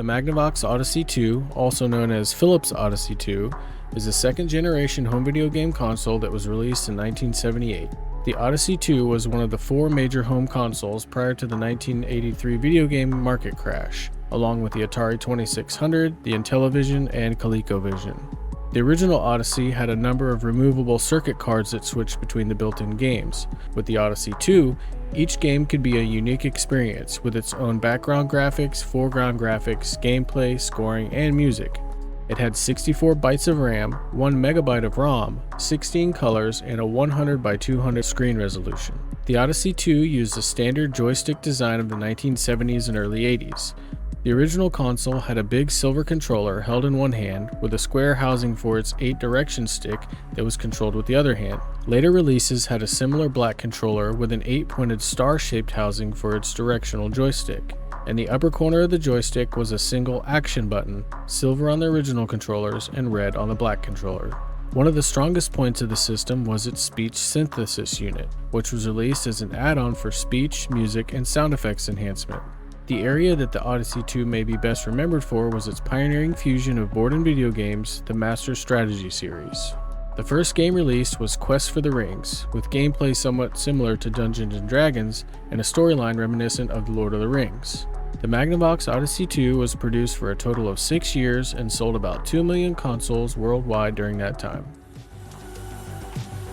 The Magnavox Odyssey 2, also known as Philips Odyssey 2, is a second-generation home video game console that was released in 1978. The Odyssey 2 was one of the four major home consoles prior to the 1983 video game market crash, along with the Atari 2600, the Intellivision, and ColecoVision. The original Odyssey had a number of removable circuit cards that switched between the built-in games. With the Odyssey 2, each game could be a unique experience with its own background graphics, foreground graphics, gameplay, scoring, and music. It had 64 bytes of RAM, 1 megabyte of ROM, 16 colors, and a 100 by 200 screen resolution. The Odyssey 2 used the standard joystick design of the 1970s and early 80s. The original console had a big silver controller held in one hand with a square housing for its 8-direction stick that was controlled with the other hand. Later releases had a similar black controller with an 8-pointed star-shaped housing for its directional joystick. In the upper corner of the joystick was a single action button, silver on the original controllers and red on the black controller. One of the strongest points of the system was its speech synthesis unit, which was released as an add-on for speech, music, and sound effects enhancement. The area that the Odyssey 2 may be best remembered for was its pioneering fusion of board and video games, the Master Strategy series. The first game released was Quest for the Rings, with gameplay somewhat similar to Dungeons & Dragons and a storyline reminiscent of The Lord of the Rings. The Magnavox Odyssey 2 was produced for a total of 6 years and sold about 2 million consoles worldwide during that time.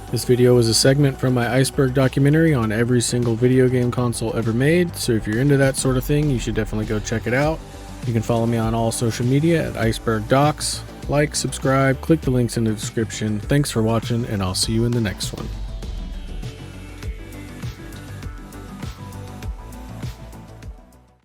This video was a segment from my Iceberg documentary on every single video game console ever made, so if you're into that sort of thing, you should definitely go check it out. You can follow me on all social media at IcebergDocs. Like, subscribe, click the links in the description. Thanks for watching, and I'll see you in the next one.